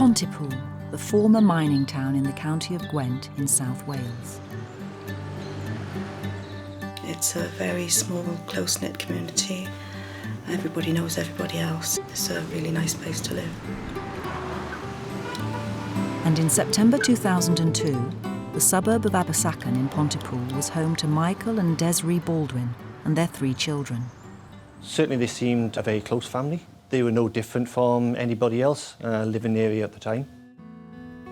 Pontypool, the former mining town in the county of Gwent in South Wales. It's a very small, close-knit community. Everybody knows everybody else. It's a really nice place to live. And in September 2002, the suburb of Abersacan in Pontypool was home to Michael and Jenna Baldwin and their 3 children. Certainly they seemed a very close family. They were no different from anybody else living in the area at the time.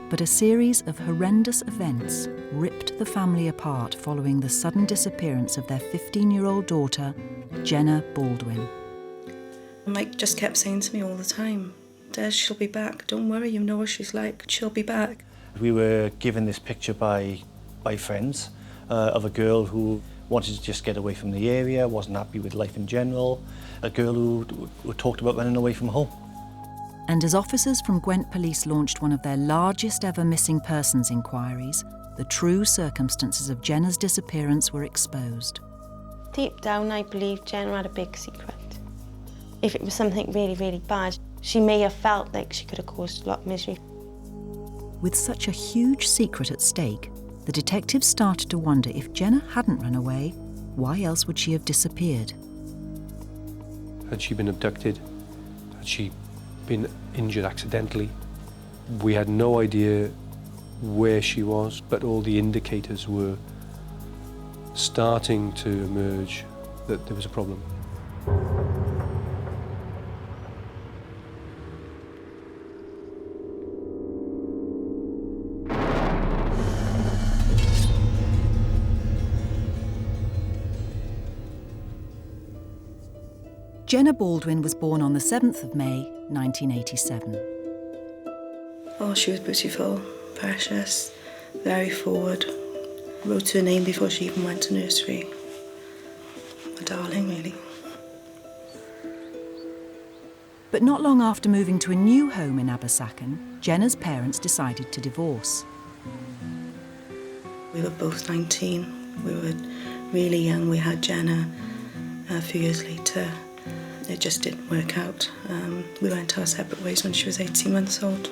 But a series of horrendous events ripped the family apart following the sudden disappearance of their 15-year-old daughter, Jenna Baldwin. Mike just kept saying to me all the time, Des, she'll be back. Don't worry, you know what she's like. She'll be back. We were given this picture by friends of a girl who wanted to just get away from the area, wasn't happy with life in general, a girl who talked about running away from home. And as officers from Gwent Police launched one of their largest ever missing persons inquiries, the true circumstances of Jenna's disappearance were exposed. Deep down, I believe Jenna had a big secret. If it was something really, really bad, she may have felt like she could have caused a lot of misery. With such a huge secret at stake, the detectives started to wonder if Jenna hadn't run away, why else would she have disappeared? Had she been abducted? Had she been injured accidentally? We had no idea where she was, but all the indicators were starting to emerge that there was a problem. Jenna Baldwin was born on the 7th of May, 1987. Oh, she was beautiful, precious, very forward. Wrote her name before she even went to nursery. A darling, really. But not long after moving to a new home in Abersacan, Jenna's parents decided to divorce. We were both 19. We were really young. We had Jenna a few years later. It just didn't work out. We went our separate ways when she was 18 months old.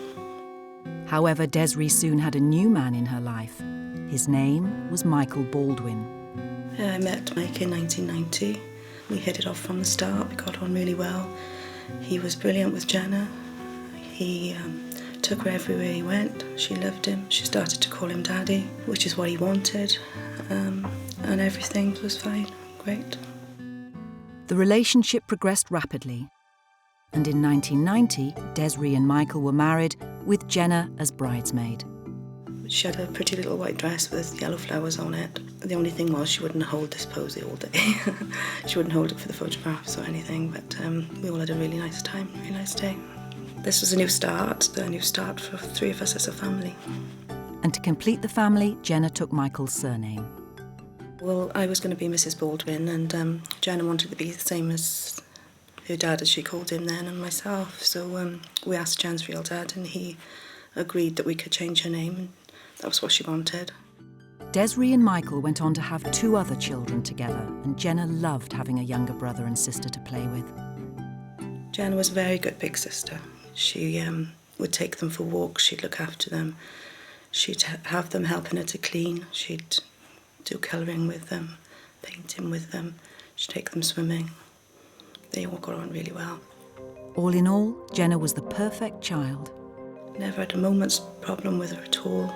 However, Jenna soon had a new man in her life. His name was Michael Baldwin. I met Mike in 1990. We hit it off from the start. We got on really well. He was brilliant with Jenna. He took her everywhere he went. She loved him. She started to call him Daddy, which is what he wanted. And everything was fine, great. The relationship progressed rapidly, and in 1990, Jenna and Michael were married, with Jenna as bridesmaid. She had a pretty little white dress with yellow flowers on it. The only thing was she wouldn't hold this posy all day. She wouldn't hold it for the photographs or anything, but we all had a really nice time, really nice day. This was a new start for 3 of us as a family. And to complete the family, Jenna took Michael's surname. Well, I was going to be Mrs. Baldwin, and Jenna wanted to be the same as her dad, as she called him then, and myself. So we asked Jen's real dad, and he agreed that we could change her name, and that was what she wanted. Jenna and Michael went on to have 2 other children together, and Jenna loved having a younger brother and sister to play with. Jenna was a very good big sister. She would take them for walks, she'd look after them, she'd have them helping her to clean, she'd do colouring with them, painting with them, she'd take them swimming. They all got on really well. All in all, Jenna was the perfect child. Never had a moment's problem with her at all.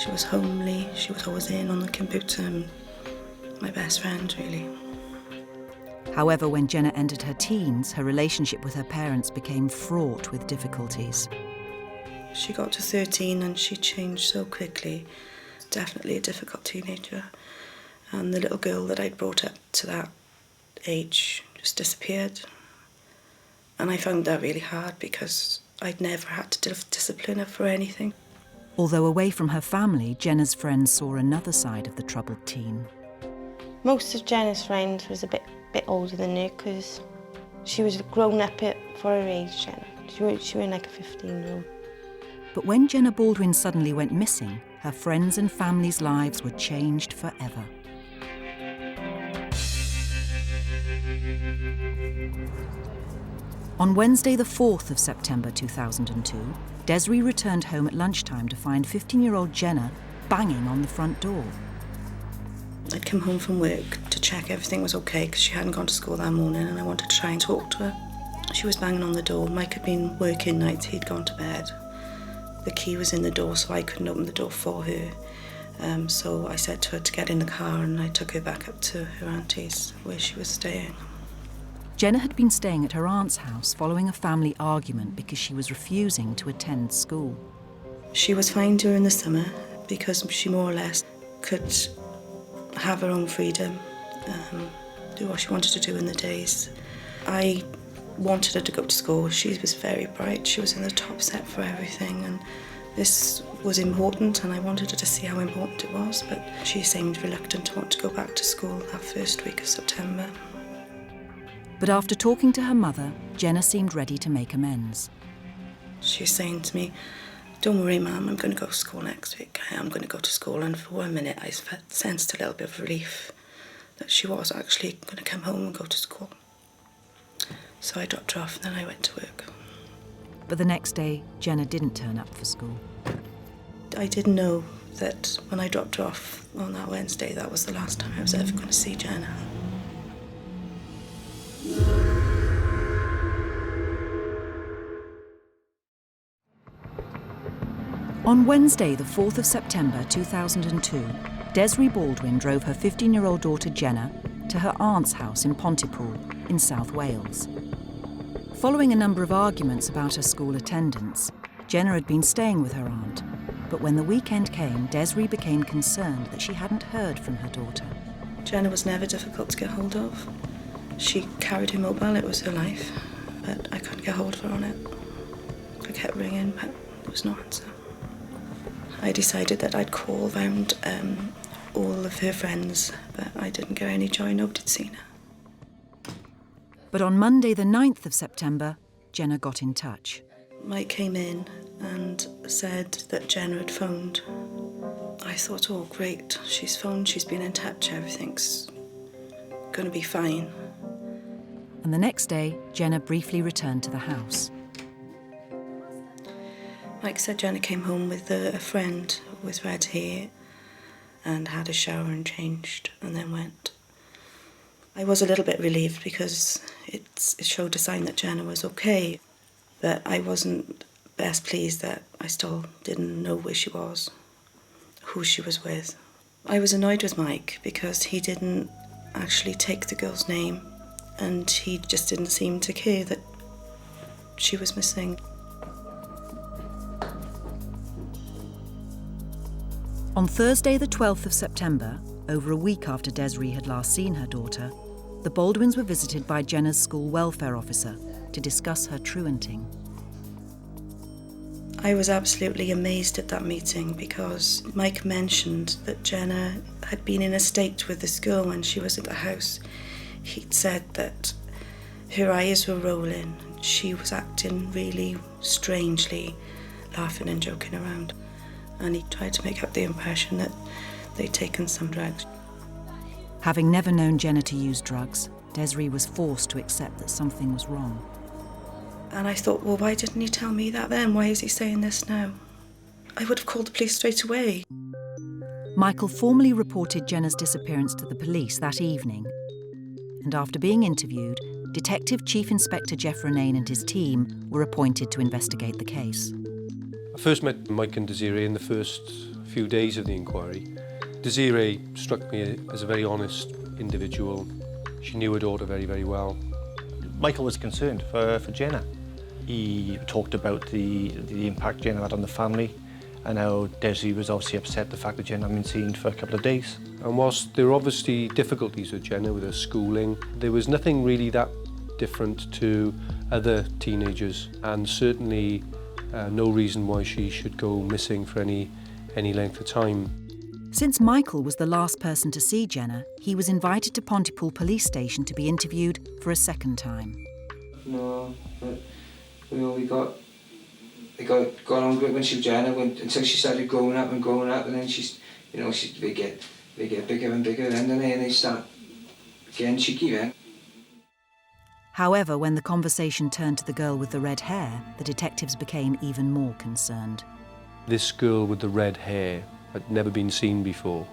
She was homely, she was always in on the computer, and my best friend, really. However, when Jenna entered her teens, her relationship with her parents became fraught with difficulties. She got to 13 and she changed so quickly. Definitely a difficult teenager. And the little girl that I'd brought up to that age just disappeared. And I found that really hard because I'd never had to discipline her for anything. Although away from her family, Jenna's friends saw another side of the troubled teen. Most of Jenna's friends was a bit older than her because she was grown up for her age, Jenna. She was like a 15-year-old. But when Jenna Baldwin suddenly went missing, her friends' and family's lives were changed forever. On Wednesday, the 4th of September 2002, Desiree returned home at lunchtime to find 15-year-old Jenna banging on the front door. I'd come home from work to check everything was okay because she hadn't gone to school that morning, and I wanted to try and talk to her. She was banging on the door. Mike had been working nights, he'd gone to bed. The key was in the door, so I couldn't open the door for her. So I said to her to get in the car, and I took her back up to her auntie's where she was staying. Jenna had been staying at her aunt's house following a family argument because she was refusing to attend school. She was fine during the summer because she more or less could have her own freedom, do what she wanted to do in the days. I wanted her to go to school. She was very bright. She was in the top set for everything, and this was important, and I wanted her to see how important it was, but she seemed reluctant to want to go back to school that first week of September. But after talking to her mother, Jenna seemed ready to make amends. She was saying to me, "Don't worry, Mum, I'm going to go to school next week. I am going to go to school." And for 1 minute, I sensed a little bit of relief that she was actually going to come home and go to school. So I dropped her off, and then I went to work. But the next day, Jenna didn't turn up for school. I didn't know that when I dropped her off on that Wednesday, that was the last time I was ever going to see Jenna. On Wednesday, the 4th of September 2002, Desiree Baldwin drove her 15-year-old daughter Jenna to her aunt's house in Pontypool in South Wales. Following a number of arguments about her school attendance, Jenna had been staying with her aunt, but when the weekend came, Desiree became concerned that she hadn't heard from her daughter. Jenna was never difficult to get hold of. She carried her mobile, it was her life, but I couldn't get hold of her on it. I kept ringing, but there was no answer. I decided that I'd call round all of her friends, but I didn't get any joy, nobody'd seen her. But on Monday, the 9th of September, Jenna got in touch. Mike came in and said that Jenna had phoned. I thought, oh great, she's phoned, she's been in touch, everything's going to be fine. And the next day, Jenna briefly returned to the house. Mike said Jenna came home with a friend with red hair and had a shower and changed and then went. I was a little bit relieved because it showed a sign that Jenna was okay, but I wasn't best pleased that I still didn't know where she was, who she was with. I was annoyed with Mike because he didn't actually take the girl's name, and he just didn't seem to care that she was missing. On Thursday, the 12th of September, over a week after Desiree had last seen her daughter, the Baldwins were visited by Jenna's school welfare officer to discuss her truanting. I was absolutely amazed at that meeting because Mike mentioned that Jenna had been in a state with this girl when she was at the house. He'd said that her eyes were rolling, she was acting really strangely, laughing and joking around. And he tried to make up the impression that they'd taken some drugs. Having never known Jenna to use drugs, Desiree was forced to accept that something was wrong. And I thought, well, why didn't he tell me that then? Why is he saying this now? I would have called the police straight away. Michael formally reported Jenna's disappearance to the police that evening. And after being interviewed, Detective Chief Inspector Jeff Renane and his team were appointed to investigate the case. I first met Mike and Desiree in the first few days of the inquiry. Desiree struck me as a very honest individual. She knew her daughter very, very well. Michael was concerned for Jenna. He talked about the impact Jenna had on the family and how Desiree was obviously upset the fact that Jenna hadn't been seen for a couple of days. And whilst there were obviously difficulties with Jenna, with her schooling, there was nothing really that different to other teenagers, and certainly no reason why she should go missing for any length of time. Since Michael was the last person to see Jenna, he was invited to Pontypool Police Station to be interviewed for a second time. No, but we got on with it when she was Jenna, until she started growing up, and then they get bigger and bigger, and then they start getting cheeky then. However, when the conversation turned to the girl with the red hair, the detectives became even more concerned. This girl with the red hair had never been seen before,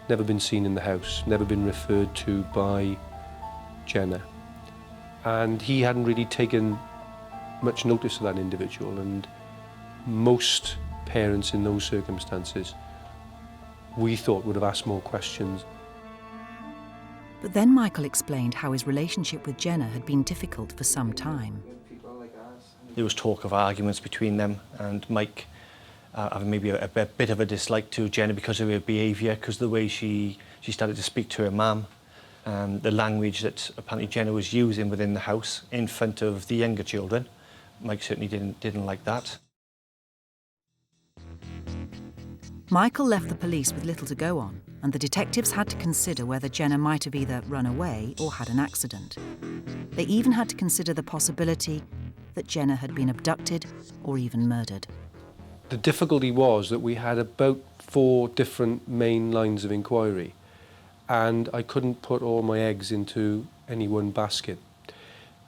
never been seen in the house, never been referred to by Jenna. And he hadn't really taken much notice of that individual, and most parents in those circumstances, we thought, would have asked more questions. But then Michael explained how his relationship with Jenna had been difficult for some time. There was talk of arguments between them, and Mike having maybe a bit of a dislike to Jenna because of her behaviour, because of the way she started to speak to her mum, the language that apparently Jenna was using within the house in front of the younger children. Mike certainly didn't like that. Michael left the police with little to go on, and the detectives had to consider whether Jenna might have either run away or had an accident. They even had to consider the possibility that Jenna had been abducted or even murdered. The difficulty was that we had about 4 different main lines of inquiry, and I couldn't put all my eggs into any one basket,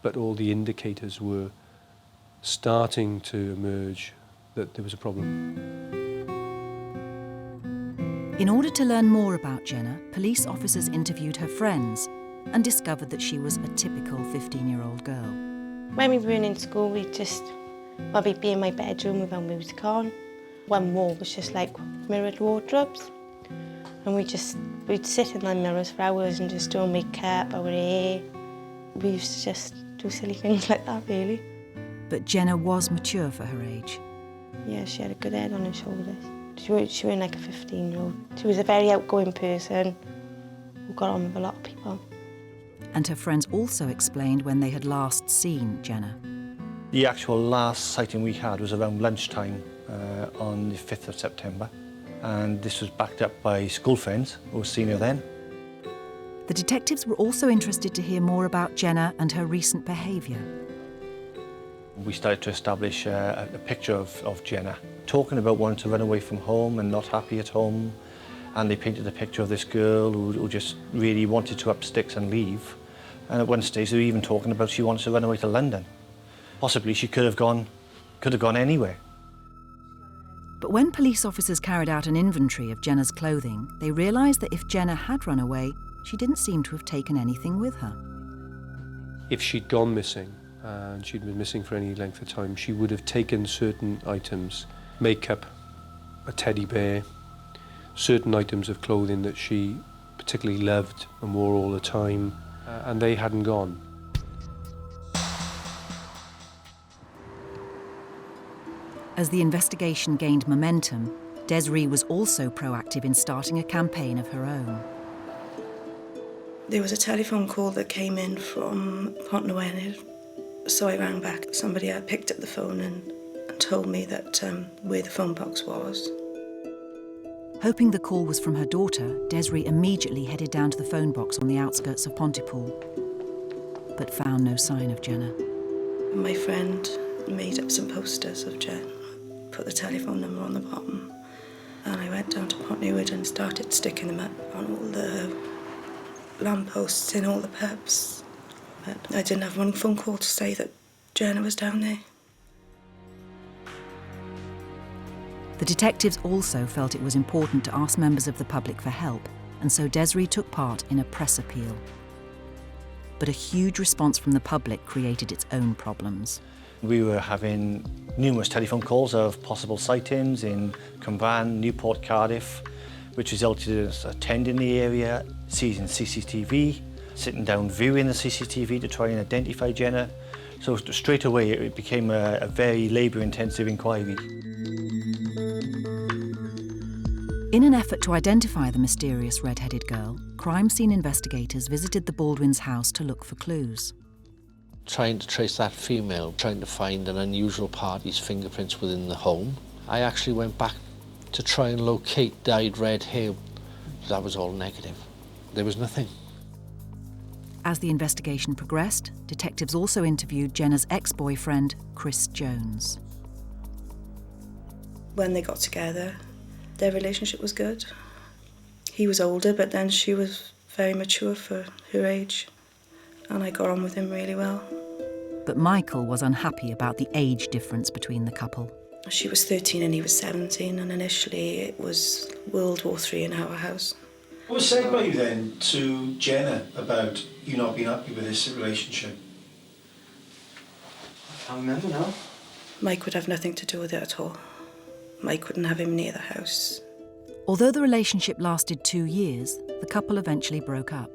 but all the indicators were starting to emerge that there was a problem. In order to learn more about Jenna, police officers interviewed her friends and discovered that she was a typical 15-year-old girl. When we were in school, we'd be in my bedroom with our music on. One wall was just like mirrored wardrobes. And we'd sit in the mirrors for hours and just do our makeup, our hair. We used to just do silly things like that, really. But Jenna was mature for her age. Yeah, she had a good head on her shoulders. She was like a 15-year-old. She was a very outgoing person who got on with a lot of people. And her friends also explained when they had last seen Jenna. The actual last sighting we had was around lunchtime on the 5th of September. And this was backed up by school friends who had seen her then. The detectives were also interested to hear more about Jenna and her recent behaviour. We started to establish a picture of Jenna, talking about wanting to run away from home and not happy at home. And they painted a picture of this girl who just really wanted to up sticks and leave. And at one stage they were even talking about she wanted to run away to London. Possibly she could have gone anywhere. But when police officers carried out an inventory of Jenna's clothing, they realised that if Jenna had run away, she didn't seem to have taken anything with her. If she'd gone missing, and she'd been missing for any length of time, she would have taken certain items, makeup, a teddy bear, certain items of clothing that she particularly loved and wore all the time, and they hadn't gone. As the investigation gained momentum, Desiree was also proactive in starting a campaign of her own. There was a telephone call that came in from Pontypool, so I rang back. Somebody had picked up the phone and told me that where the phone box was. Hoping the call was from her daughter, Desiree immediately headed down to the phone box on the outskirts of Pontypool, but found no sign of Jenna. My friend made up some posters of Jen, put the telephone number on the bottom, and I went down to Pontypool and started sticking them up on all the lampposts in all the pubs. But I didn't have one phone call to say that Jenna was down there. The detectives also felt it was important to ask members of the public for help, and so Desiree took part in a press appeal. But a huge response from the public created its own problems. We were having numerous telephone calls of possible sightings in Cwmbran, Newport, Cardiff, which resulted in us attending the area, seizing CCTV, sitting down viewing the CCTV to try and identify Jenna. So straight away it became a very labour-intensive inquiry. In an effort to identify the mysterious red-headed girl, crime scene investigators visited the Baldwins' house to look for clues. Trying to trace that female, trying to find an unusual party's fingerprints within the home. I actually went back to try and locate dyed red hair. That was all negative. There was nothing. As the investigation progressed, detectives also interviewed Jenna's ex-boyfriend, Chris Jones. When they got together, their relationship was good. He was older, but then she was very mature for her age. and I got on with him really well. But Michael was unhappy about the age difference between the couple. She was 13 and he was 17, and initially it was World War III in our house. What was said by you then to Jenna about you not being happy with this relationship? I can't remember now. Mike would have nothing to do with it at all. Mike wouldn't have him near the house. Although the relationship lasted 2 years, the couple eventually broke up.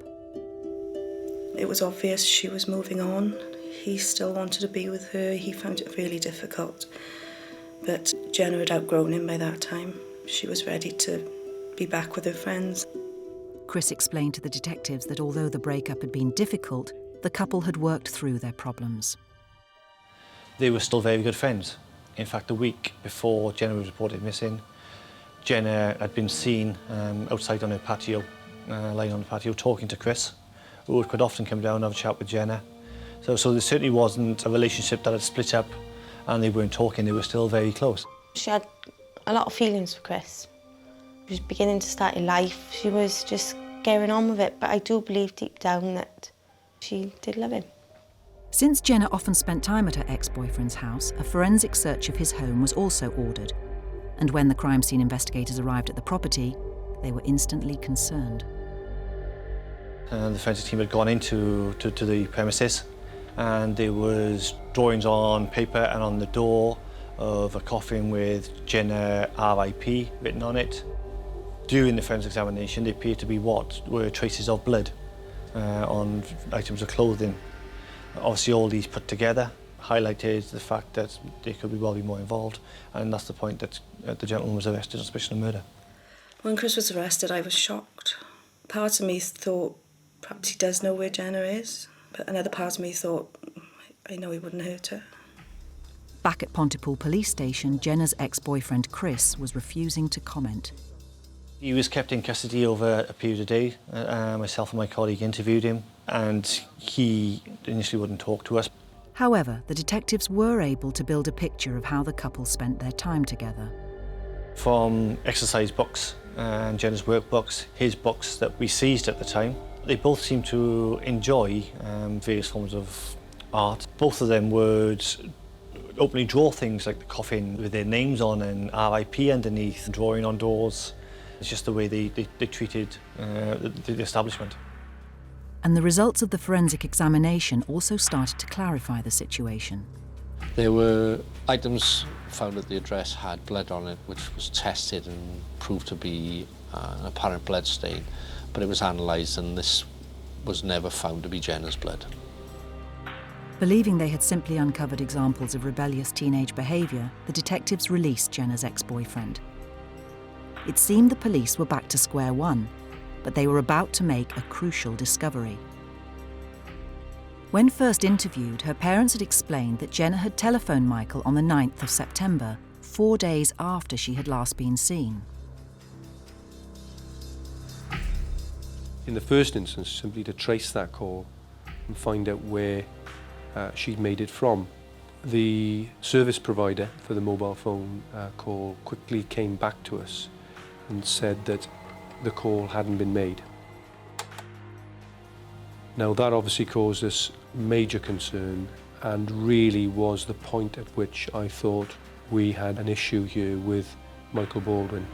It was obvious she was moving on. He still wanted to be with her. He found it really difficult. But Jenna had outgrown him by that time. She was ready to be back with her friends. Chris explained to the detectives that although the breakup had been difficult, the couple had worked through their problems. They were still very good friends. In fact, the week before Jenna was reported missing, Jenna had been seen outside on her patio, lying on the patio, talking to Chris, who would quite often come down and have a chat with Jenna. So there certainly wasn't a relationship that had split up and they weren't talking, they were still very close. She had a lot of feelings for Chris. She was beginning to start a life. She was just getting on with it, but I do believe deep down that she did love him. Since Jenna often spent time at her ex-boyfriend's house, a forensic search of his home was also ordered. And when the crime scene investigators arrived at the property, they were instantly concerned. The forensic team had gone into the premises, and there was drawings on paper and on the door of a coffin with Jenna R.I.P. written on it. During the forensic examination, they appeared to be what were traces of blood on items of clothing. Obviously, all these put together highlighted the fact that there could well be more involved, and that's the point that the gentleman was arrested on suspicion of murder. When Chris was arrested, I was shocked. Part of me thought perhaps he does know where Jenna is, but another part of me thought, I know he wouldn't hurt her. Back at Pontypool police station, Jenna's ex-boyfriend Chris was refusing to comment. He was kept in custody over a period of days. Myself and my colleague interviewed him, and he initially wouldn't talk to us. However, the detectives were able to build a picture of how the couple spent their time together. From exercise books and Jenna's workbooks, his books that we seized at the time, they both seemed to enjoy various forms of art. Both of them would openly draw things like the coffin with their names on and RIP underneath, drawing on doors. It's just the way they treated the establishment. And the results of the forensic examination also started to clarify the situation. There were items found at the address had blood on it, which was tested and proved to be an apparent blood stain, but it was analysed and this was never found to be Jenna's blood. Believing they had simply uncovered examples of rebellious teenage behaviour, the detectives released Jenna's ex-boyfriend. It seemed the police were back to square one, but they were about to make a crucial discovery. When first interviewed, her parents had explained that Jenna had telephoned Michael on the 9th of September, 4 days after she had last been seen. In the first instance, simply to trace that call and find out where she'd made it from. The service provider for the mobile phone call quickly came back to us and said that the call hadn't been made. Now that obviously caused us major concern and really was the point at which I thought we had an issue here with Michael Baldwin.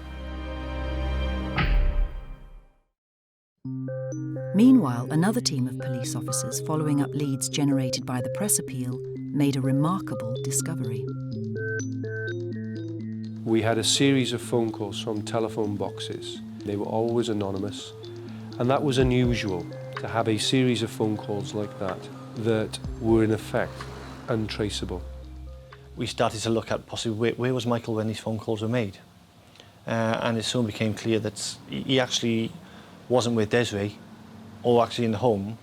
Meanwhile, another team of police officers following up leads generated by the press appeal made a remarkable discovery. We had a series of phone calls from telephone boxes. They were always anonymous, and that was unusual to have a series of phone calls like that that were in effect untraceable. We started to look at possibly where was Michael when these phone calls were made, and it soon became clear that he actually wasn't with Desiree or actually in the home,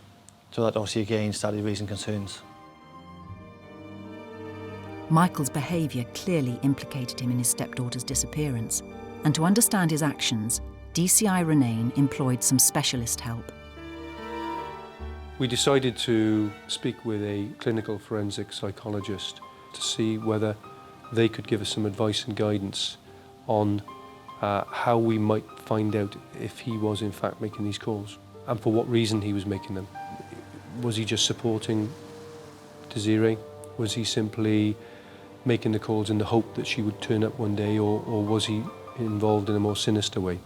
so that obviously again started raising concerns. Michael's behaviour clearly implicated him in his stepdaughter's disappearance, and to understand his actions, DCI Renane employed some specialist help. We decided to speak with a clinical forensic psychologist to see whether they could give us some advice and guidance on how we might find out if he was in fact making these calls and for what reason he was making them. Was he just supporting Desiree? Was he simply making the calls in the hope that she would turn up one day, or was he involved in a more sinister way?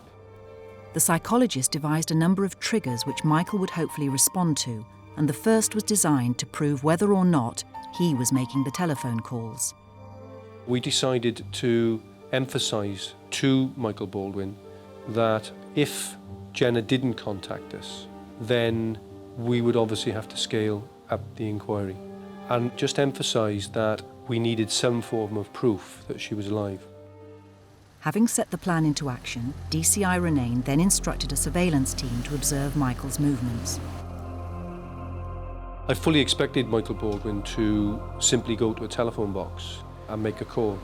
The psychologist devised a number of triggers which Michael would hopefully respond to, and the first was designed to prove whether or not he was making the telephone calls. We decided to emphasise to Michael Baldwin that if Jenna didn't contact us, then we would obviously have to scale up the inquiry, and just emphasise that we needed some form of proof that she was alive. Having set the plan into action, DCI Renane then instructed a surveillance team to observe Michael's movements. I fully expected Michael Baldwin to simply go to a telephone box and make a call.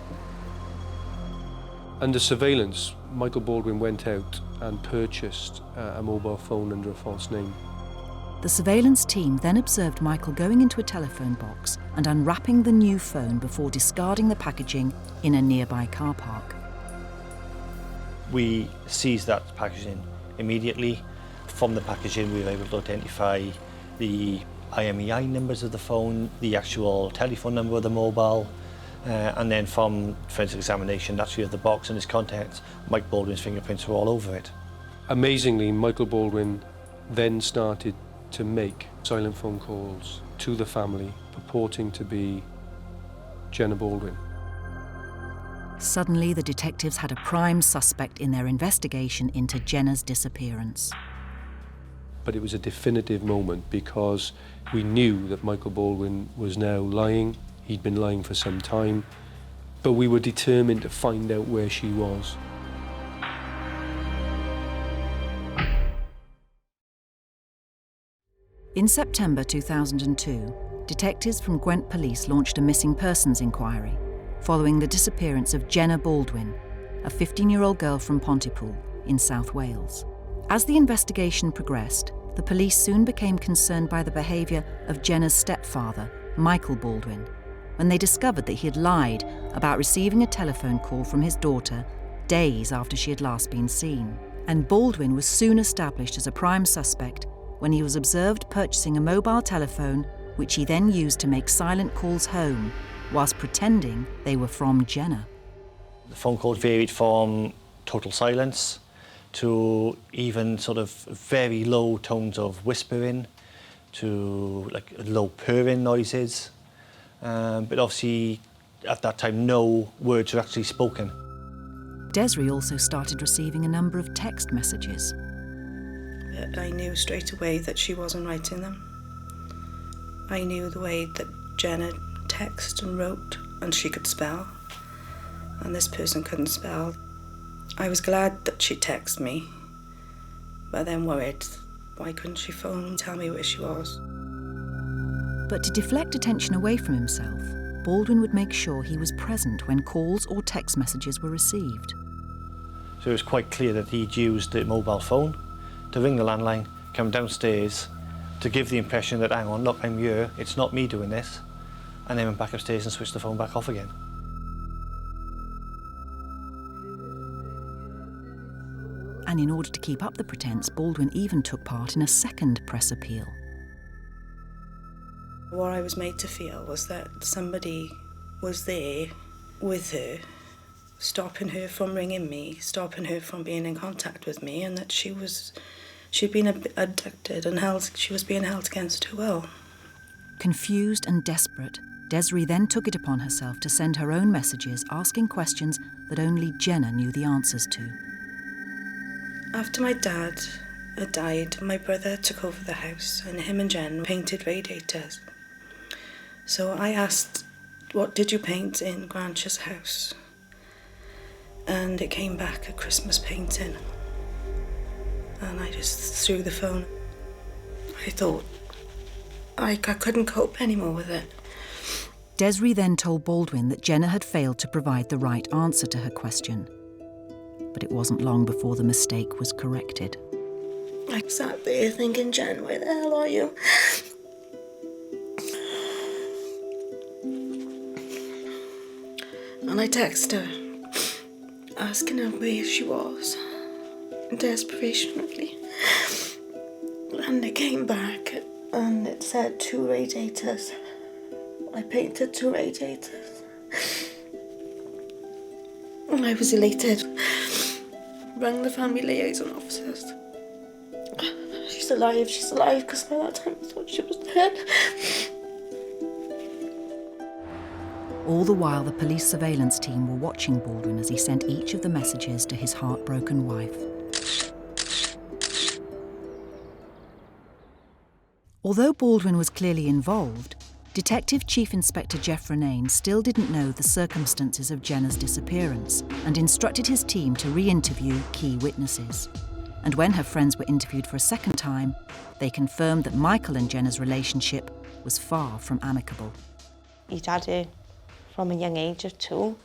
Under surveillance, Michael Baldwin went out and purchased a mobile phone under a false name. The surveillance team then observed Michael going into a telephone box and unwrapping the new phone before discarding the packaging in a nearby car park. We seized that packaging immediately. From the packaging, we were able to identify the IMEI numbers of the phone, the actual telephone number of the mobile, and then from forensic examination, naturally of the box and its contents, Mike Baldwin's fingerprints were all over it. Amazingly, Michael Baldwin then started to make silent phone calls to the family purporting to be Jenna Baldwin. Suddenly, the detectives had a prime suspect in their investigation into Jenna's disappearance. But it was a definitive moment because we knew that Michael Baldwin was now lying. He'd been lying for some time, but we were determined to find out where she was. In September 2002, detectives from Gwent Police launched a missing persons inquiry following the disappearance of Jenna Baldwin, a 15-year-old girl from Pontypool in South Wales. As the investigation progressed, the police soon became concerned by the behaviour of Jenna's stepfather, Michael Baldwin, when they discovered that he had lied about receiving a telephone call from his daughter days after she had last been seen. And Baldwin was soon established as a prime suspect when he was observed purchasing a mobile telephone, which he then used to make silent calls home, whilst pretending they were from Jenna. The phone calls varied from total silence to even sort of very low tones of whispering to like low purring noises. But obviously, at that time, no words were actually spoken. Desiree also started receiving a number of text messages. I knew straight away that she wasn't writing them. I knew the way that Jenna texted and wrote, and she could spell, and this person couldn't spell. I was glad that she texted me, but then worried, why couldn't she phone and tell me where she was? But to deflect attention away from himself, Baldwin would make sure he was present when calls or text messages were received. So it was quite clear that he'd used the mobile phone to ring the landline, come downstairs, to give the impression that, hang on, look, I'm here, it's not me doing this, and then went back upstairs and switched the phone back off again. And in order to keep up the pretense, Baldwin even took part in a second press appeal. What I was made to feel was that somebody was there with her, stopping her from ringing me, stopping her from being in contact with me, and that she'd been abducted and she was being held against her will. Confused and desperate, Desiree then took it upon herself to send her own messages asking questions that only Jenna knew the answers to. After my dad had died, my brother took over the house, and him and Jen painted radiators. So I asked, what did you paint in Grantcha's house? And it came back a Christmas painting. And I just threw the phone. I thought I couldn't cope anymore with it. Desiree then told Baldwin that Jenna had failed to provide the right answer to her question. But it wasn't long before the mistake was corrected. I sat there thinking, Jen, where the hell are you? And I texted her, asking her where she was, in desperation, really. And it came back and it said 2 radiators. I painted 2 radiators. And I was elated. Rang the family liaison officers. She's alive, because by that time I thought she was dead. All the while, the police surveillance team were watching Baldwin as he sent each of the messages to his heartbroken wife. Although Baldwin was clearly involved, Detective Chief Inspector Jeff Renane still didn't know the circumstances of Jenna's disappearance and instructed his team to re-interview key witnesses. And when her friends were interviewed for a second time, they confirmed that Michael and Jenna's relationship was far from amicable. He'd had her from a young age of 2.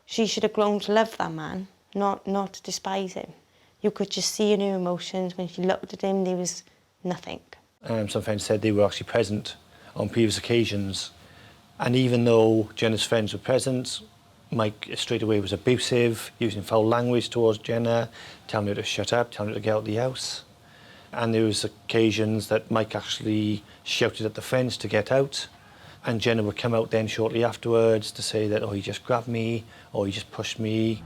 She should have grown to love that man, not to despise him. You could just see in her emotions when she looked at him, there was nothing. Some friends said they were actually present on previous occasions, and even though Jenna's friends were present, Mike straight away was abusive, using foul language towards Jenna, telling her to shut up, telling her to get out of the house. And there was occasions that Mike actually shouted at the friends to get out, and Jenna would come out then shortly afterwards to say that, oh, he just grabbed me, or he just pushed me.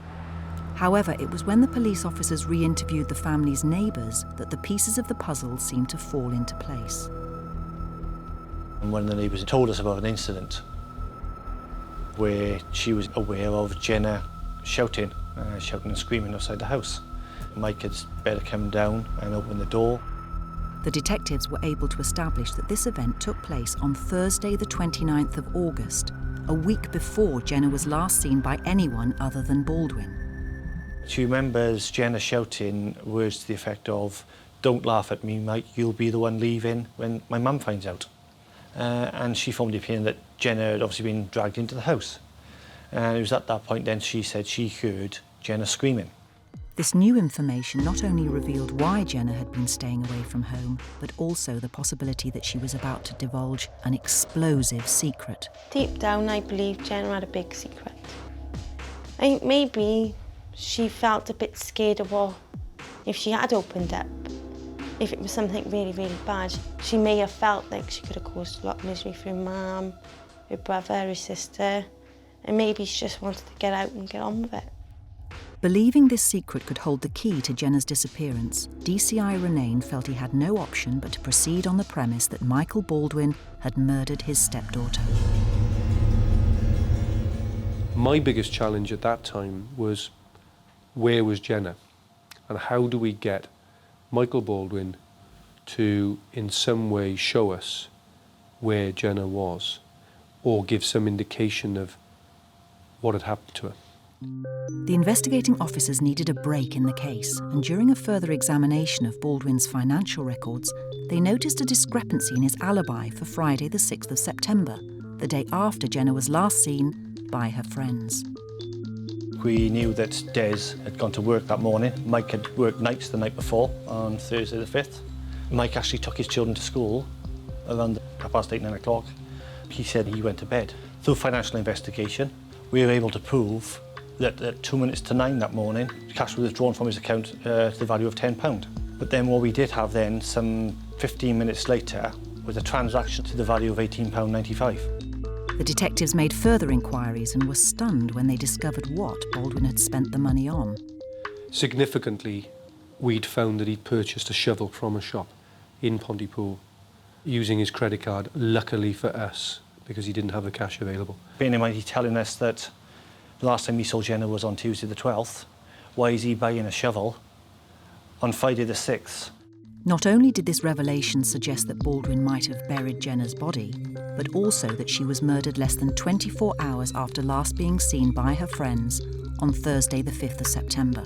However, it was when the police officers re-interviewed the family's neighbours that the pieces of the puzzle seemed to fall into place. And one of the neighbours told us about an incident where she was aware of Jenna shouting and screaming outside the house. Mike had better come down and open the door. The detectives were able to establish that this event took place on Thursday the 29th of August, a week before Jenna was last seen by anyone other than Baldwin. She remembers Jenna shouting words to the effect of, "Don't laugh at me, Mike, you'll be the one leaving when my mum finds out." And she formed the opinion that Jenna had obviously been dragged into the house. And it was at that point then she said she heard Jenna screaming. This new information not only revealed why Jenna had been staying away from home, but also the possibility that she was about to divulge an explosive secret. Deep down, I believe Jenna had a big secret. I think maybe she felt a bit scared of what, if she had opened up, if it was something really, really bad, she may have felt like she could have caused a lot of misery for her mum, her brother, her sister, and maybe she just wanted to get out and get on with it. Believing this secret could hold the key to Jenna's disappearance, DCI Renane felt he had no option but to proceed on the premise that Michael Baldwin had murdered his stepdaughter. My biggest challenge at that time was, where was Jenna? And how do we get Michael Baldwin to, in some way, show us where Jenna was, or give some indication of what had happened to her? The investigating officers needed a break in the case, and during a further examination of Baldwin's financial records, they noticed a discrepancy in his alibi for Friday the 6th of September, the day after Jenna was last seen by her friends. We knew that Des had gone to work that morning. Mike had worked nights the night before, on Thursday the 5th. Mike actually took his children to school around 8:30, 9 o'clock. He said he went to bed. Through financial investigation, we were able to prove that at 2 minutes to 9 that morning, cash was withdrawn from his account to the value of £10. But then what we did have then, some 15 minutes later, was a transaction to the value of £18.95. The detectives made further inquiries and were stunned when they discovered what Baldwin had spent the money on. Significantly, we'd found that he'd purchased a shovel from a shop in Pontypool using his credit card, luckily for us, because he didn't have the cash available. Bearing in mind, he's telling us that the last time he saw Jenna was on Tuesday the 12th. Why is he buying a shovel on Friday the 6th? Not only did this revelation suggest that Baldwin might have buried Jenna's body, but also that she was murdered less than 24 hours after last being seen by her friends on Thursday the 5th of September.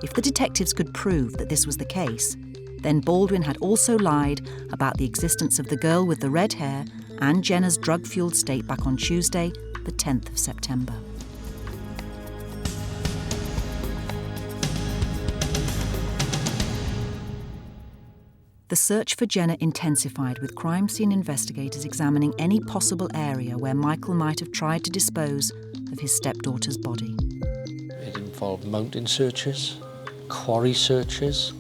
If the detectives could prove that this was the case, then Baldwin had also lied about the existence of the girl with the red hair and Jenna's drug-fueled state back on Tuesday, the 10th of September. The search for Jenna intensified, with crime scene investigators examining any possible area where Michael might have tried to dispose of his stepdaughter's body. It involved mountain searches, quarry searches,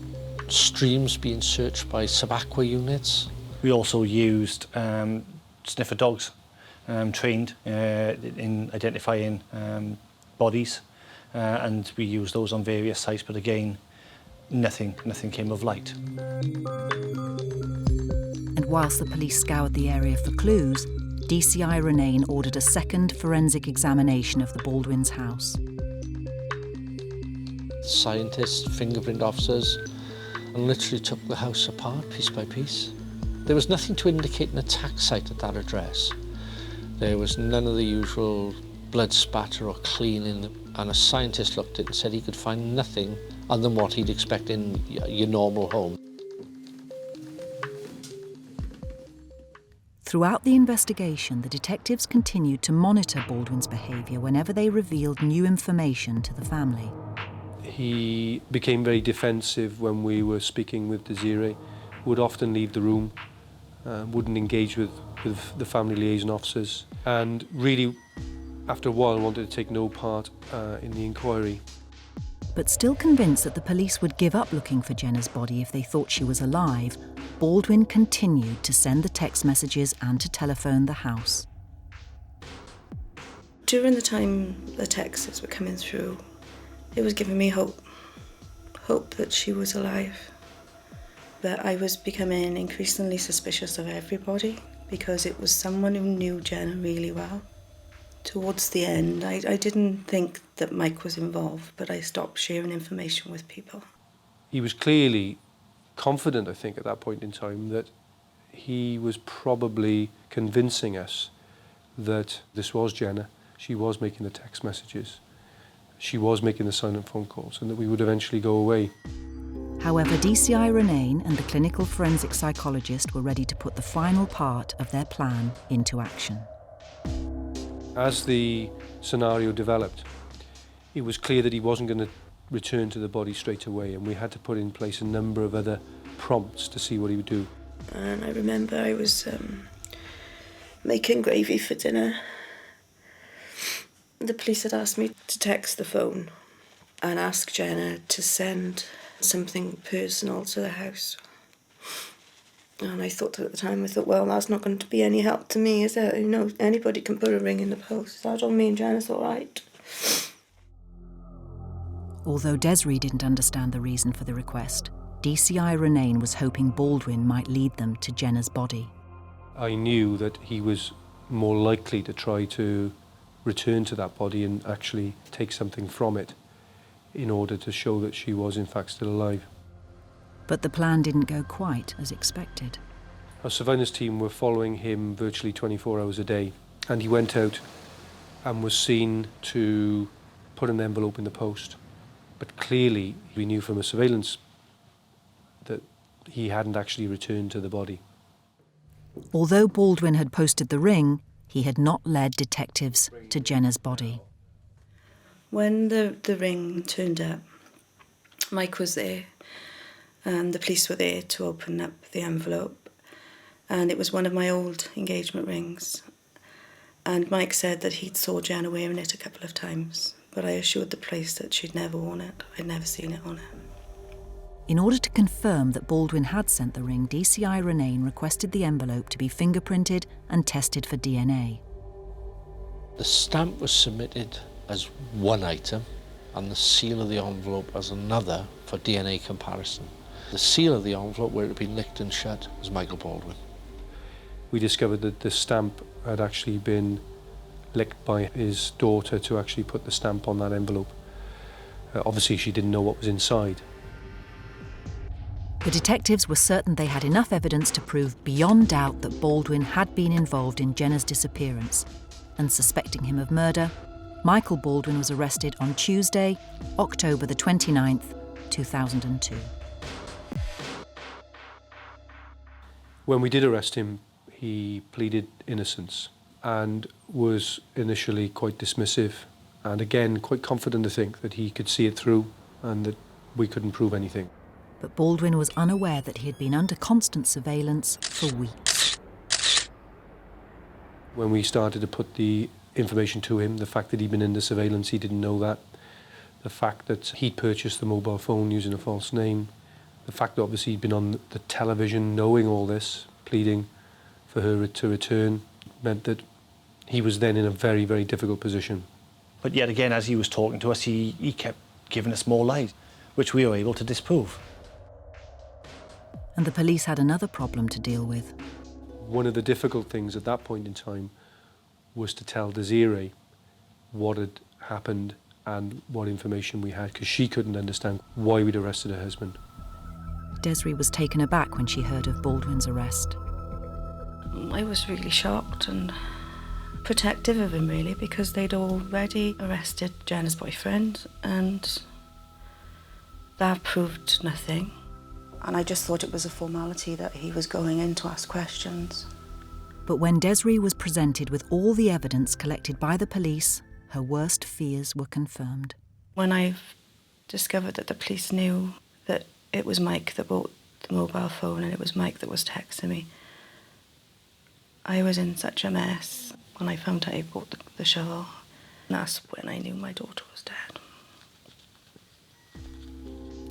streams being searched by sub-aqua units. We also used sniffer dogs, trained in identifying bodies, and we used those on various sites, but again, nothing came of light. And whilst the police scoured the area for clues, DCI Renane ordered a second forensic examination of the Baldwins' house. Scientists, fingerprint officers, and literally took the house apart piece by piece. There was nothing to indicate an attack site at that address. There was none of the usual blood spatter or cleaning, and a scientist looked at it and said he could find nothing other than what he'd expect in your normal home. Throughout the investigation, the detectives continued to monitor Baldwin's behaviour whenever they revealed new information to the family. He became very defensive when we were speaking with Desiree, would often leave the room, wouldn't engage with the family liaison officers, and really, after a while, wanted to take no part in the inquiry. But still convinced that the police would give up looking for Jenna's body if they thought she was alive, Baldwin continued to send the text messages and to telephone the house. During the time the texts were coming through, it was giving me hope that she was alive. But I was becoming increasingly suspicious of everybody because it was someone who knew Jenna really well. Towards the end, I didn't think that Mike was involved, but I stopped sharing information with people. He was clearly confident, I think, at that point in time, that he was probably convincing us that this was Jenna. She was making the text messages. She was making the silent phone calls, and that we would eventually go away. However, DCI Renane and the clinical forensic psychologist were ready to put the final part of their plan into action. As the scenario developed, it was clear that he wasn't going to return to the body straight away, and we had to put in place a number of other prompts to see what he would do. And I remember I was making gravy for dinner. The police had asked me to text the phone and ask Jenna to send something personal to the house. And I thought at the time, well, that's not going to be any help to me, is it? You know, anybody can put a ring in the post. That don't mean Jenna's all right. Although Desiree didn't understand the reason for the request, DCI Renane was hoping Baldwin might lead them to Jenna's body. I knew that he was more likely to try to return to that body and actually take something from it in order to show that she was in fact still alive. But the plan didn't go quite as expected. Our surveillance team were following him virtually 24 hours a day, and he went out and was seen to put an envelope in the post. But clearly we knew from the surveillance that he hadn't actually returned to the body. Although Baldwin had posted the ring, he had not led detectives to Jenna's body. When the ring turned up, Mike was there, and the police were there to open up the envelope, and it was one of my old engagement rings. And Mike said that he'd saw Jenna wearing it a couple of times, but I assured the police that she'd never worn it. I'd never seen it on her. In order to confirm that Baldwin had sent the ring, DCI Renane requested the envelope to be fingerprinted and tested for DNA. The stamp was submitted as one item and the seal of the envelope as another for DNA comparison. The seal of the envelope, where it had been licked and shut, was Michael Baldwin. We discovered that the stamp had actually been licked by his daughter to actually put the stamp on that envelope. Obviously she didn't know what was inside. The detectives were certain they had enough evidence to prove beyond doubt that Baldwin had been involved in Jenna's disappearance, and suspecting him of murder, Michael Baldwin was arrested on Tuesday, October the 29th, 2002. When we did arrest him, he pleaded innocence and was initially quite dismissive, and again quite confident to think that he could see it through and that we couldn't prove anything. But Baldwin was unaware that he had been under constant surveillance for weeks. When we started to put the information to him, the fact that he'd been under surveillance, he didn't know that. The fact that he'd purchased the mobile phone using a false name, The fact that obviously he'd been on the television knowing all this, pleading for her to return, meant that he was then in a very, very difficult position. But yet again, as he was talking to us, he kept giving us more lies, which we were able to disprove. And the police had another problem to deal with. One of the difficult things at that point in time was to tell Desiree what had happened and what information we had, because she couldn't understand why we'd arrested her husband. Desiree was taken aback when she heard of Baldwin's arrest. I was really shocked and protective of him, really, because they'd already arrested Jenna's boyfriend and that proved nothing. And I just thought it was a formality that he was going in to ask questions. But when Desiree was presented with all the evidence collected by the police, her worst fears were confirmed. When I discovered that the police knew that it was Mike that bought the mobile phone and it was Mike that was texting me, I was in such a mess when I found out he bought the shovel. And that's when I knew my daughter was dead.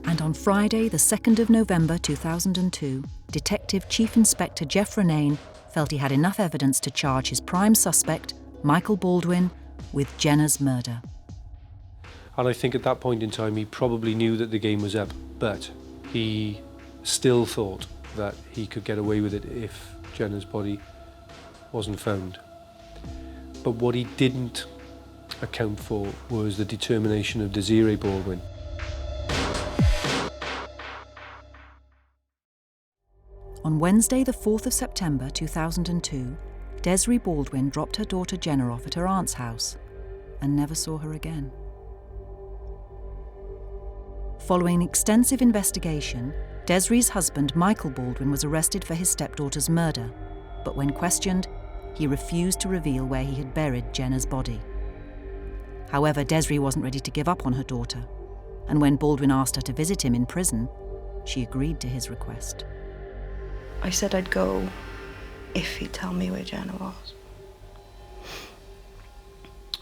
And on Friday, the 2nd of November 2002, Detective Chief Inspector Jeff Renane felt he had enough evidence to charge his prime suspect, Michael Baldwin, with Jenna's murder. And I think at that point in time, he probably knew that the game was up, but he still thought that he could get away with it if Jenna's body wasn't found. But what he didn't account for was the determination of Desiree Baldwin. On Wednesday, the 4th of September 2002, Desiree Baldwin dropped her daughter Jenna off at her aunt's house and never saw her again. Following extensive investigation, Desiree's husband, Michael Baldwin, was arrested for his stepdaughter's murder, but when questioned, he refused to reveal where he had buried Jenna's body. However, Desiree wasn't ready to give up on her daughter, and when Baldwin asked her to visit him in prison, she agreed to his request. I said I'd go if he'd tell me where Jenna was.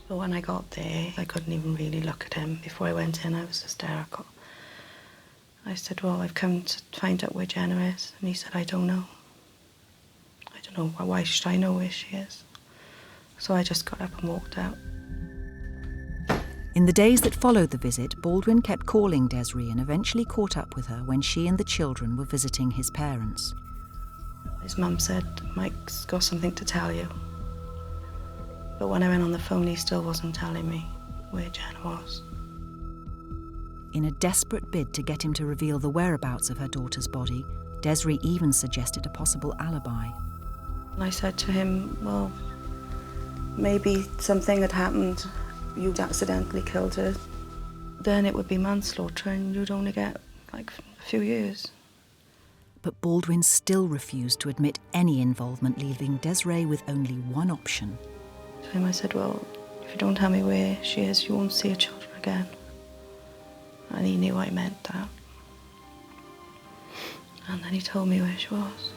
But when I got there, I couldn't even really look at him. Before I went in, I was hysterical. I said, well, I've come to find out where Jenna is. And he said, I don't know. I don't know. Why should I know where she is? So I just got up and walked out. In the days that followed the visit, Baldwin kept calling Desiree and eventually caught up with her when she and the children were visiting his parents. His mum said, Mike's got something to tell you. But when I went on the phone, he still wasn't telling me where Jenna was. In a desperate bid to get him to reveal the whereabouts of her daughter's body, Desiree even suggested a possible alibi. And I said to him, well, maybe something had happened. You'd accidentally killed her. Then it would be manslaughter and you'd only get like a few years. But Baldwin still refused to admit any involvement, leaving Desiree with only one option. To him I said, well, if you don't tell me where she is, you won't see your children again. And he knew I meant that. And then he told me where she was.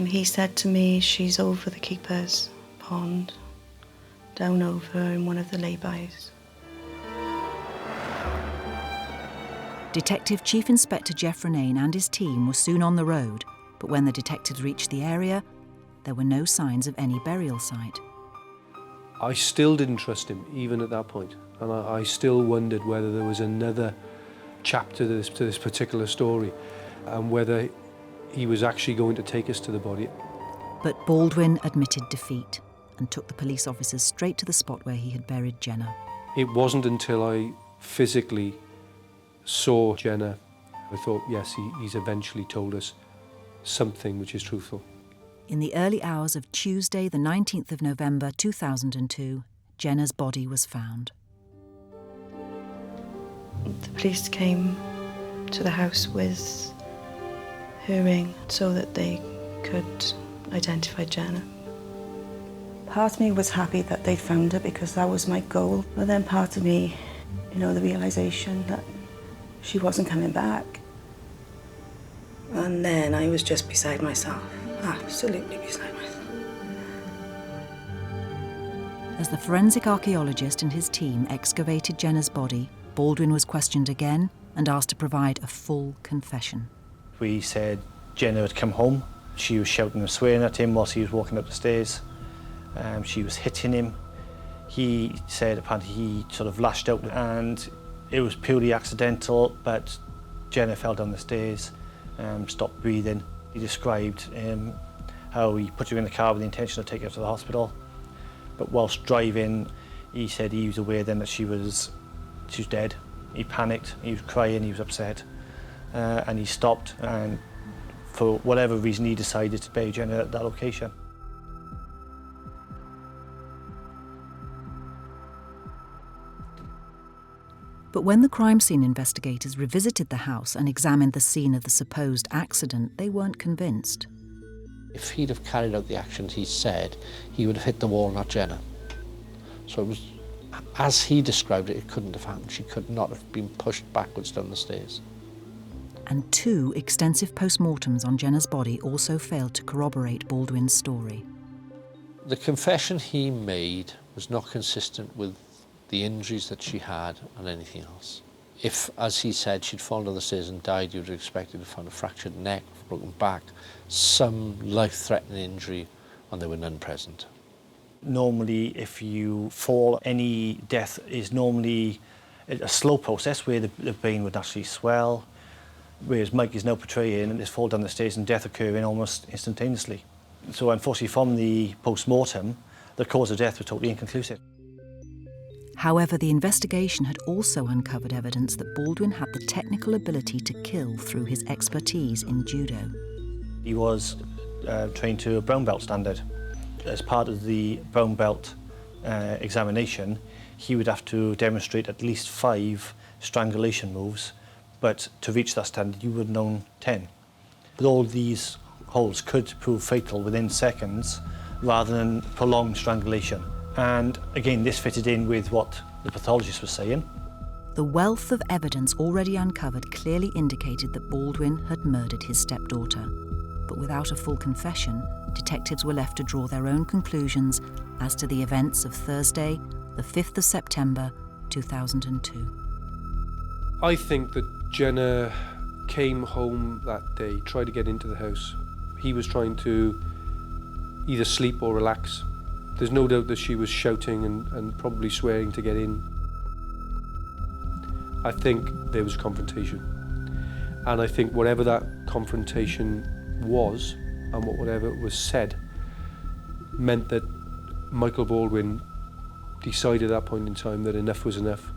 He said to me, she's over the keeper's pond, down over in one of the lay-bys. Detective Chief Inspector Jeff Renane and his team were soon on the road, but when the detectives reached the area, there were no signs of any burial site. I still didn't trust him, even at that point. And I still wondered whether there was another chapter to this particular story and whether he was actually going to take us to the body. But Baldwin admitted defeat and took the police officers straight to the spot where he had buried Jenna. It wasn't until I physically saw Jenna, I thought, yes, he's eventually told us something which is truthful. In the early hours of Tuesday, the 19th of November 2002, Jenna's body was found. The police came to the house with her ring so that they could identify Jenna. Part of me was happy that they'd found her because that was my goal. But then part of me, the realisation that she wasn't coming back. And then I was just beside myself, absolutely beside myself. As the forensic archaeologist and his team excavated Jenna's body, Baldwin was questioned again and asked to provide a full confession. We said Jenna had come home. She was shouting and swearing at him whilst he was walking up the stairs. She was hitting him. He said apparently he sort of lashed out and it was purely accidental, but Jenna fell down the stairs, stopped breathing. He described how he put her in the car with the intention of taking her to the hospital. But whilst driving, he said he was aware then that she was dead. He panicked, he was crying, he was upset, and he stopped, and for whatever reason he decided to bury Jenna at that location. But when the crime scene investigators revisited the house and examined the scene of the supposed accident, they weren't convinced. If he'd have carried out the actions he said, he would have hit the wall, not Jenna. So it was, as he described it, it couldn't have happened. She could not have been pushed backwards down the stairs. And 2 extensive post-mortems on Jenna's body also failed to corroborate Baldwin's story. The confession he made was not consistent with the injuries that she had and anything else. If, as he said, she'd fallen down the stairs and died, you'd have expected to find a fractured neck, broken back, some life-threatening injury, and there were none present. Normally, if you fall, any death is normally a slow process where the brain would naturally swell, whereas Mike is now portraying this fall down the stairs and death occurring almost instantaneously. So unfortunately, from the post-mortem, the cause of death was totally inconclusive. However, the investigation had also uncovered evidence that Baldwin had the technical ability to kill through his expertise in judo. He was trained to a brown belt standard. As part of the brown belt examination, he would have to demonstrate at least 5 strangulation moves, but to reach that standard, you would have known 10. But all these holds could prove fatal within seconds rather than prolonged strangulation. And again, this fitted in with what the pathologist was saying. The wealth of evidence already uncovered clearly indicated that Baldwin had murdered his stepdaughter. But without a full confession, detectives were left to draw their own conclusions as to the events of Thursday, the 5th of September, 2002. I think that Jenna came home that day, tried to get into the house. He was trying to either sleep or relax. There's no doubt that she was shouting and probably swearing to get in. I think there was a confrontation. And I think whatever that confrontation was, and whatever was said, meant that Michael Baldwin decided at that point in time that enough was enough,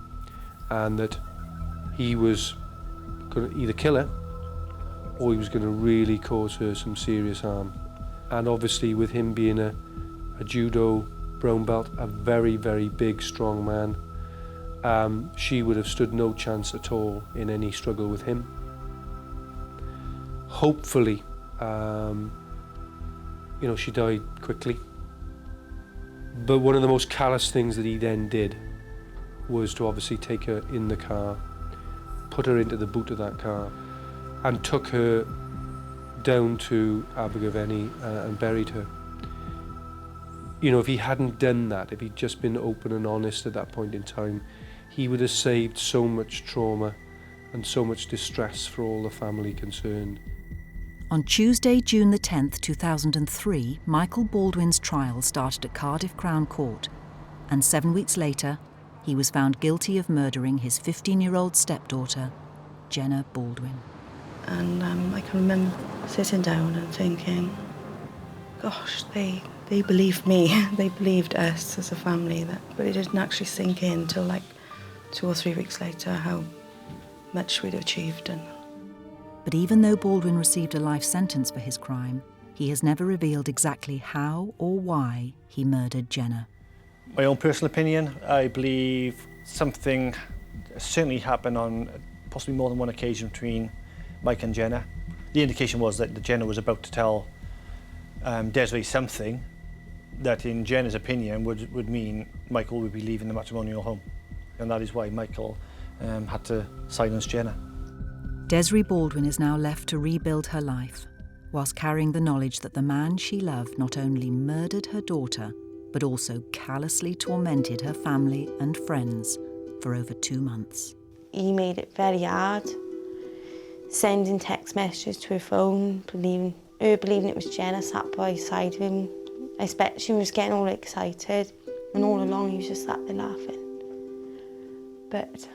and that he was going to either kill her or he was going to really cause her some serious harm. And obviously, with him being a judo brown belt, a very, very big, strong man, she would have stood no chance at all in any struggle with him. Hopefully, she died quickly. But one of the most callous things that he then did was to obviously take her in the car, put her into the boot of that car, and took her down to Abergavenny and buried her. If he hadn't done that, if he'd just been open and honest at that point in time, he would have saved so much trauma and so much distress for all the family concerned. On Tuesday, June the 10th, 2003, Michael Baldwin's trial started at Cardiff Crown Court, and 7 weeks later, he was found guilty of murdering his 15-year-old stepdaughter, Jenna Baldwin. And I can remember sitting down and thinking, gosh, they believed me, they believed us as a family, but it didn't actually sink in until like 2 or 3 weeks later how much we'd achieved. But even though Baldwin received a life sentence for his crime, he has never revealed exactly how or why he murdered Jenna. My own personal opinion, I believe something certainly happened on possibly more than one occasion between Mike and Jenna. The indication was that Jenna was about to tell Desiree something that in Jenna's opinion would mean Michael would be leaving the matrimonial home. And that is why Michael had to silence Jenna. Desiree Baldwin is now left to rebuild her life, whilst carrying the knowledge that the man she loved not only murdered her daughter, but also callously tormented her family and friends for over 2 months. he made it very hard. Sending text messages to her phone, believing it was Jenna sat by the side of him. I expect she was getting all excited, and all along he was just sat there laughing. But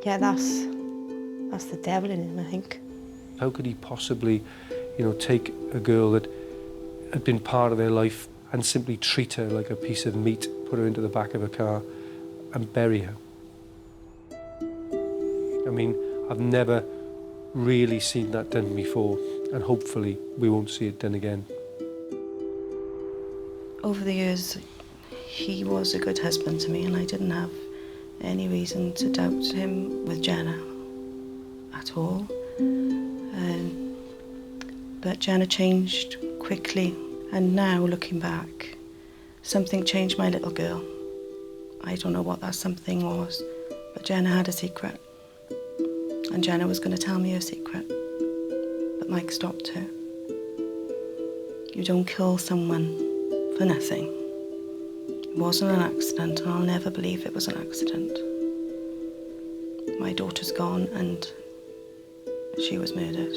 yeah, that's the devil in him, I think. How could he possibly, take a girl that had been part of their life and simply treat her like a piece of meat, put her into the back of a car and bury her? I mean, I've never really seen that done before, and hopefully we won't see it done again. Over the years, he was a good husband to me, and I didn't have any reason to doubt him with Jenna at all. But Jenna changed quickly, and now looking back, something changed my little girl. I don't know what that something was, but Jenna had a secret, and Jenna was going to tell me her secret, but Mike stopped her. You don't kill someone for nothing. It wasn't an accident, and I'll never believe it was an accident. My daughter's gone, and she was murdered.